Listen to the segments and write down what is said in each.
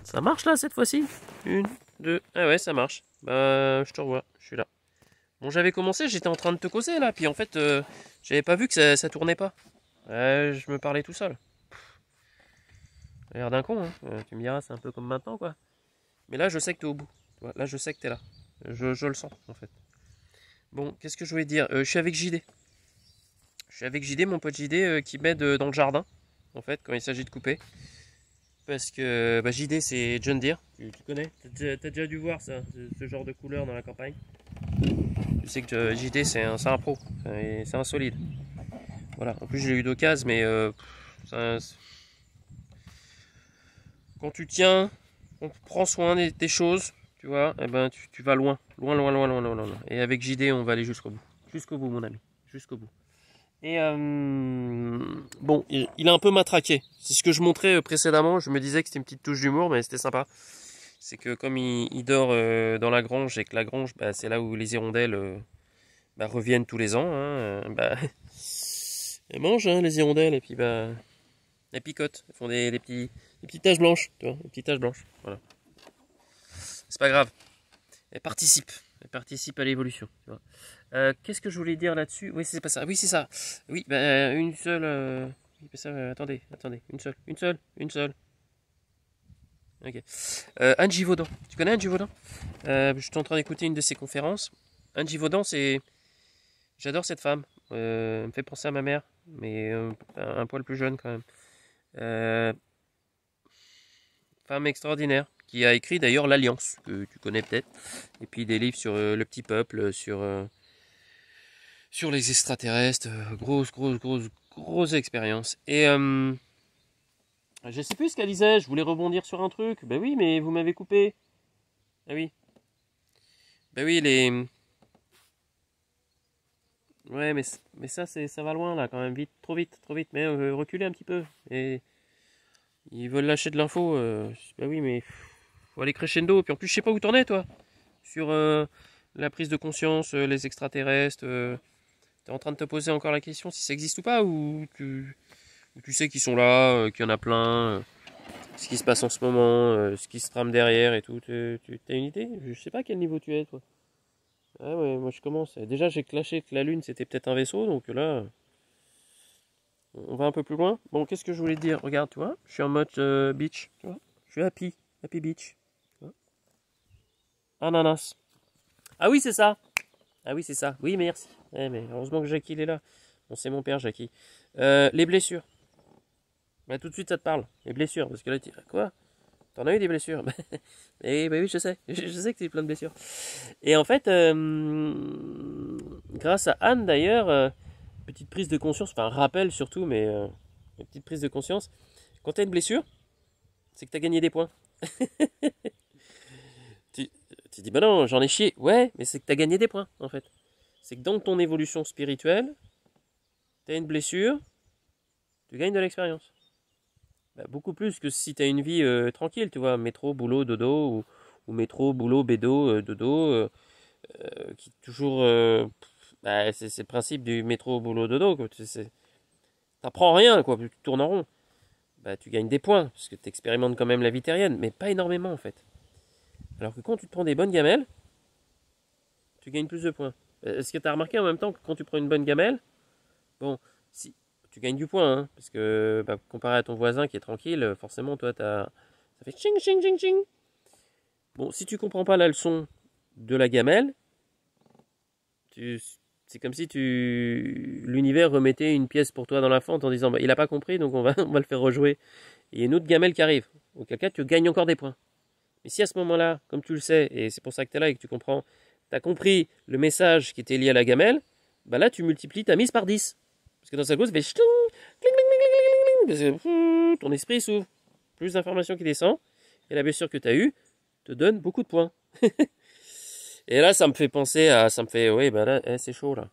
Ça marche là cette fois-ci? Une, deux. Ah ouais, ça marche. Bah, je te revois, je suis là. Bon, j'avais commencé, j'étais en train de te causer là, puis en fait, j'avais pas vu que ça tournait pas. Je me parlais tout seul. T'as l'air d'un con, hein. Tu me diras, c'est un peu comme maintenant, quoi. Mais là, je sais que t'es au bout. Tu vois, là, je sais que t'es là. Je le sens, en fait. Bon, qu'est-ce que je voulais dire? Je suis avec JD. Je suis avec JD, mon pote JD, qui m'aide dans le jardin, en fait, quand il s'agit de couper. Parce que bah, JD, c'est John Deere. Tu connais? T'as déjà dû voir ça, ce genre de couleur dans la campagne. Tu sais que JD, c'est un pro. C'est un solide. Voilà. En plus, j'ai eu d'occasion, mais quand tu tiens, on prend soin des choses, tu vois, et ben tu vas loin. Loin, loin, loin, loin, loin, loin. Et avec JD, on va aller jusqu'au bout. Jusqu'au bout, mon ami. Jusqu'au bout. Et bon, il a un peu matraqué. C'est ce que je montrais précédemment. Je me disais que c'était une petite touche d'humour, mais c'était sympa. C'est que comme il dort dans la grange et que la grange, bah, c'est là où les hirondelles bah, reviennent tous les ans. Hein, bah, elles mangent hein, les hirondelles et puis bah, elles picotent. Elles font des petites taches blanches, tu vois, des petites taches blanches. Voilà. C'est pas grave. Elles participent. Elles participent à l'évolution. Tu vois. Qu'est-ce que je voulais dire là-dessus? Oui, c'est pas ça. Oui, c'est ça. Oui, bah, une seule. Oui, ça, attendez. Une seule. Ok. Anne Givaudan. Tu connais Anne Givaudan? Je suis en train d'écouter une de ses conférences. Anne Givaudan, c'est. J'adore cette femme. Elle me fait penser à ma mère, mais un poil plus jeune quand même. Euh, Femme extraordinaire, qui a écrit d'ailleurs L'Alliance, que tu connais peut-être. Et puis des livres sur le petit peuple, sur les extraterrestres. Grosse expérience. Et je sais plus ce qu'elle disait, je voulais rebondir sur un truc. Ben oui, mais vous m'avez coupé. Ah oui. Ben oui, les. Ouais, mais ça, ça va loin là, quand même, vite, trop vite, trop vite. Mais reculez un petit peu. Et ils veulent lâcher de l'info. Bah oui, mais faut aller crescendo. Puis en plus, je sais pas où t'en es, toi. Sur la prise de conscience, les extraterrestres. T'es en train de te poser encore la question si ça existe ou pas, ou tu sais qu'ils sont là, qu'il y en a plein, ce qui se passe en ce moment, ce qui se trame derrière et tout. T'as une idée? Je sais pas à quel niveau tu es, toi. Ah ouais, moi je commence. Déjà, j'ai clashé que la Lune c'était peut-être un vaisseau, donc là, on va un peu plus loin. Bon, qu'est-ce que je voulais te dire? Regarde, tu vois, je suis en mode beach, tu vois. Je suis happy beach. Tu vois. Ananas. Ah oui, c'est ça. Ah oui, c'est ça. Oui, merci. Mais heureusement que Jackie il est là. Bon, c'est mon père, Jackie. Les blessures. Bah, tout de suite, ça te parle. Les blessures. Parce que là, tu dis, quoi? T'en as eu des blessures? Et bah oui, je sais. Je sais que tu as eu plein de blessures. Et en fait, grâce à Anne d'ailleurs, petite prise de conscience, enfin un rappel surtout, mais une petite prise de conscience. Quand tu as une blessure, c'est que tu as gagné des points. tu, tu dis, bah non, j'en ai chié. Ouais, mais c'est que tu as gagné des points, en fait. C'est que dans ton évolution spirituelle, tu as une blessure, tu gagnes de l'expérience. Bah, beaucoup plus que si tu as une vie tranquille, tu vois, métro, boulot, dodo, ou métro, boulot, bédo, dodo, qui toujours... bah, c'est le principe du métro, boulot, dodo, quoi. T'apprends rien, quoi, tu tournes en rond. Bah, tu gagnes des points, parce que tu expérimentes quand même la vie terrienne, mais pas énormément, en fait. Alors que quand tu te prends des bonnes gamelles, tu gagnes plus de points. Est-ce que tu as remarqué en même temps que quand tu prends une bonne gamelle, bon, si tu gagnes du point, hein, parce que bah, comparé à ton voisin qui est tranquille, forcément, toi, ça fait ching, ching, ching, ching. Bon, si tu comprends pas la leçon de la gamelle, c'est comme si l'univers remettait une pièce pour toi dans la fente en disant bah, il a pas compris donc on va le faire rejouer. Et il y a une autre gamelle qui arrive. Auquel cas tu gagnes encore des points. Mais si à ce moment-là, comme tu le sais, et c'est pour ça que tu es là et que tu comprends, tu as compris le message qui était lié à la gamelle, bah là tu multiplies ta mise par 10. Parce que dans sa cause, ça fait ch'ting, cling, cling, cling, cling, cling, ton esprit s'ouvre. Plus d'informations qui descend, et la blessure que tu as eue te donne beaucoup de points. Et là, ça me fait penser à. Ça me fait. Oui, bah là, c'est chaud là.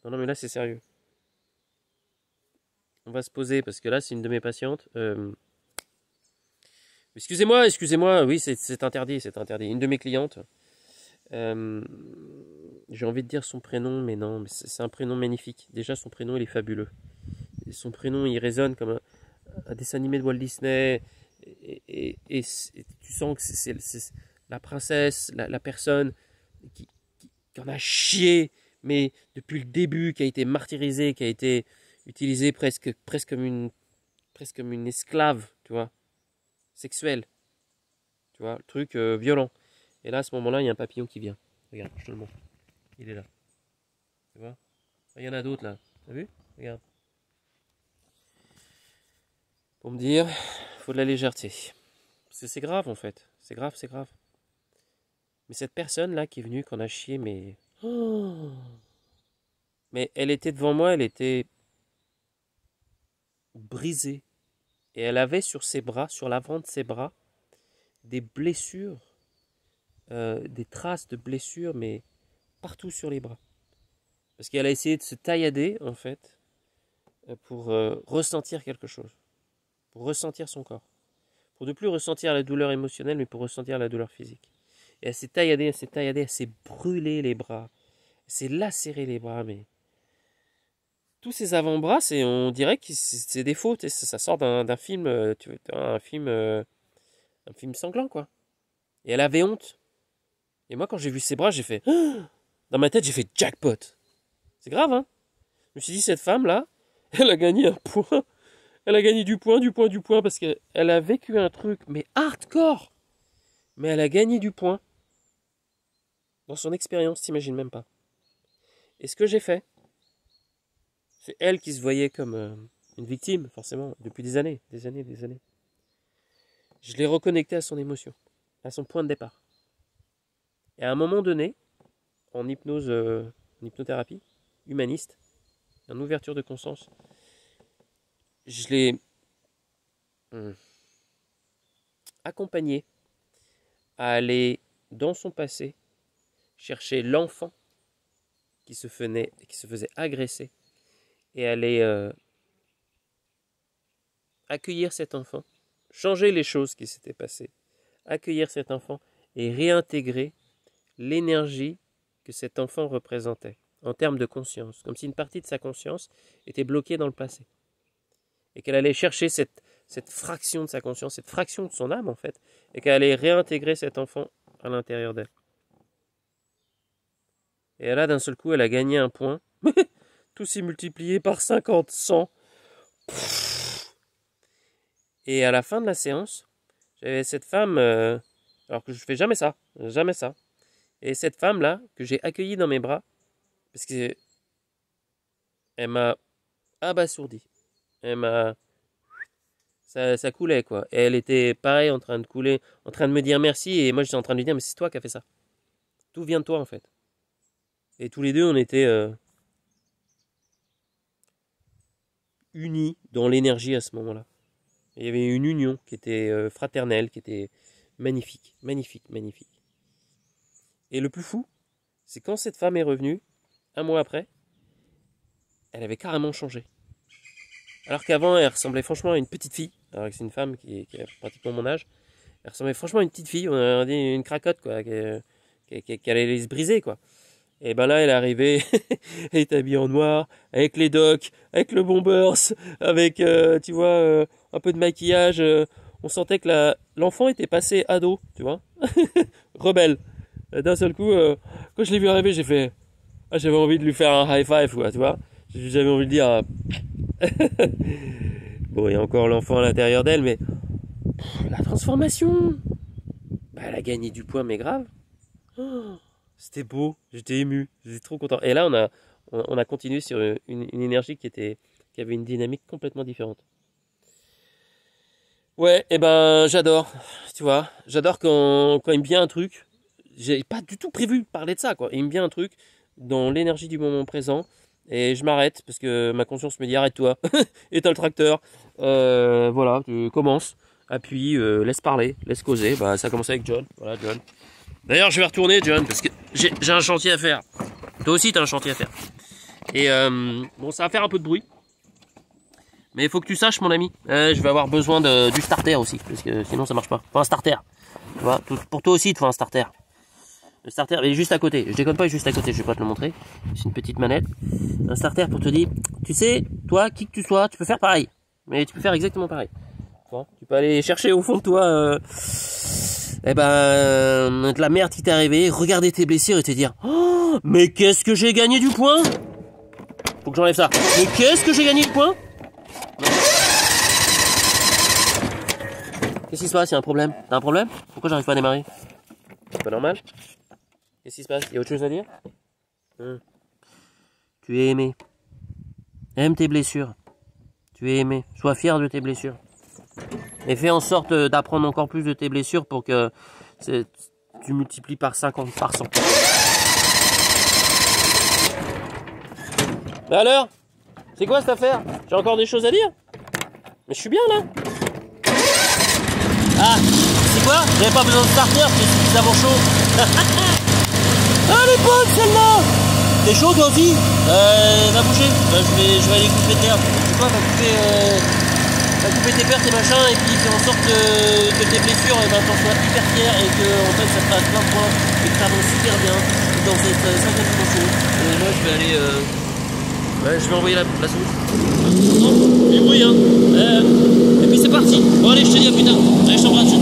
Non, non, mais là, c'est sérieux. On va se poser parce que là, c'est une de mes patientes. Excusez-moi, oui, c'est interdit, c'est interdit. Une de mes clientes. euh, J'ai envie de dire son prénom, mais non, mais c'est un prénom magnifique. Déjà, son prénom, il est fabuleux. Et son prénom, il résonne comme un dessin animé de Walt Disney. Et tu sens que c'est la princesse, la personne qui en a chié, mais depuis le début, qui a été martyrisée, qui a été utilisée presque comme une esclave, tu vois, sexuelle, tu vois, le truc violent. Et là, à ce moment-là, il y a un papillon qui vient. Regarde, je te le montre. Il est là. Tu vois? Il y en a d'autres là. T'as vu? Regarde. Pour me dire, il faut de la légèreté. Parce que c'est grave en fait. C'est grave, c'est grave. Mais cette personne là qui est venue, qu'on a chié, mais... Oh, mais elle était devant moi, elle était brisée. Et elle avait sur ses bras, sur l'avant de ses bras, des blessures, des traces de blessures, mais partout sur les bras. Parce qu'elle a essayé de se taillader, en fait, pour ressentir quelque chose. Pour ressentir son corps. Pour ne plus ressentir la douleur émotionnelle, mais pour ressentir la douleur physique. Et elle s'est tailladée, elle s'est brûlée les bras. Elle s'est lacérée les bras, mais... Tous ces avant-bras, on dirait que c'est des faux. Ça sort d'un film, un film sanglant, quoi. Et elle avait honte. Et moi, quand j'ai vu ses bras, j'ai fait... Dans ma tête, j'ai fait jackpot. C'est grave, hein. Je me suis dit, cette femme-là, elle a gagné un point. Elle a gagné du point, parce qu'elle a vécu un truc, mais hardcore. Mais elle a gagné du point. Dans son expérience, t'imagines même pas. Et ce que j'ai fait, c'est elle qui se voyait comme une victime, forcément, depuis des années. Je l'ai reconnectée à son émotion, à son point de départ. Et à un moment donné, en hypnothérapie, humaniste, en ouverture de conscience, je l'ai accompagnée à aller dans son passé chercher l'enfant qui se faisait agresser et aller accueillir cet enfant, changer les choses qui s'étaient passées, accueillir cet enfant et réintégrer l'énergie que cet enfant représentait en termes de conscience, comme si une partie de sa conscience était bloquée dans le passé et qu'elle allait chercher cette fraction de sa conscience, cette fraction de son âme en fait, et qu'elle allait réintégrer cet enfant à l'intérieur d'elle. Et là, d'un seul coup, elle a gagné un point. Tout s'est multiplié par 50, 100. Et à la fin de la séance, j'avais cette femme, alors que je fais jamais ça. Et cette femme-là, que j'ai accueillie dans mes bras, parce que elle m'a abasourdi. Ça coulait, quoi. Et elle était pareil, en train de couler, en train de me dire merci, et moi j'étais en train de lui dire, mais c'est toi qui as fait ça. Tout vient de toi, en fait. Et tous les deux, on était unis dans l'énergie à ce moment-là. Et il y avait une union qui était fraternelle, qui était magnifique. Et le plus fou, c'est quand cette femme est revenue, un mois après, elle avait carrément changé. Alors qu'avant, elle ressemblait franchement à une petite fille. Alors que c'est une femme qui a pratiquement mon âge. Elle ressemblait franchement à une petite fille, on a dit une cracotte, quoi, qui allait se briser, quoi. Et ben là, elle est arrivée, elle est habillée en noir, avec les docks, avec le bombers, avec, tu vois, un peu de maquillage. On sentait que l'enfant était passé ado, tu vois, rebelle. D'un seul coup, quand je l'ai vu arriver, j'ai fait... Ah, j'avais envie de lui faire un high five, quoi, tu vois. J'avais envie de dire... Bon, il y a encore l'enfant à l'intérieur d'elle, mais... la transformation, bah, elle a gagné du poids, mais grave. Oh, c'était beau, j'étais ému, j'étais trop content. Et là, on a continué sur une énergie qui avait une dynamique complètement différente. Ouais, et ben j'adore, tu vois, j'adore quand il me vient un truc. J'ai pas du tout prévu de parler de ça, quoi. Il me vient un truc dans l'énergie du moment présent et je m'arrête parce que ma conscience me dit arrête-toi, éteins le tracteur, voilà, tu commences, appuie, laisse parler, laisse causer. Bah ça a commencé avec John, voilà John. D'ailleurs je vais retourner John parce que j'ai un chantier à faire. Toi aussi t'as un chantier à faire. Et bon ça va faire un peu de bruit. Mais il faut que tu saches mon ami, je vais avoir besoin du starter aussi, parce que sinon ça marche pas. Faut un starter. Tu vois, pour toi aussi il te faut un starter. Le starter il est juste à côté, je déconne pas, il est juste à côté, je vais pas te le montrer. C'est une petite manette. Un starter pour te dire, tu sais, toi, qui que tu sois, tu peux faire pareil. Mais tu peux faire exactement pareil. Tu peux aller chercher au fond de toi eh ben, de la merde qui t'est arrivée, regarder tes blessures et te dire, oh, mais qu'est-ce que j'ai gagné du point? Faut que j'enlève ça. Mais qu'est-ce que j'ai gagné du point? Qu'est-ce qui se passe? Il y a un problème? T'as un problème? Pourquoi j'arrive pas à démarrer? C'est pas normal? Qu'est-ce qui se passe? Il y a autre chose à dire? Tu es aimé. Aime tes blessures. Tu es aimé. Sois fier de tes blessures. Et fais en sorte d'apprendre encore plus de tes blessures pour que tu multiplies par 50, par 100. Bah alors? C'est quoi cette affaire? J'ai encore des choses à dire? Mais je suis bien là. Ah, c'est quoi? J'avais pas besoin de starter, c'est suffisamment chaud. Ah, elle est bonne celle-là! T'es chaud toi aussi? Va bouger. Je vais aller couper l'herbe. Tu vois, va couper tes pertes et machin, et puis faire en sorte que tes blessures, t'en sois hyper fier et que en fait ça te fasse plein de points et que ça avance super bien dans cette 5e dimension. Et moi je vais aller. Je vais envoyer la sauce. Du bruit, hein. Et puis c'est parti. Bon allez, je te dis à plus tard. Allez, je t'embrasse.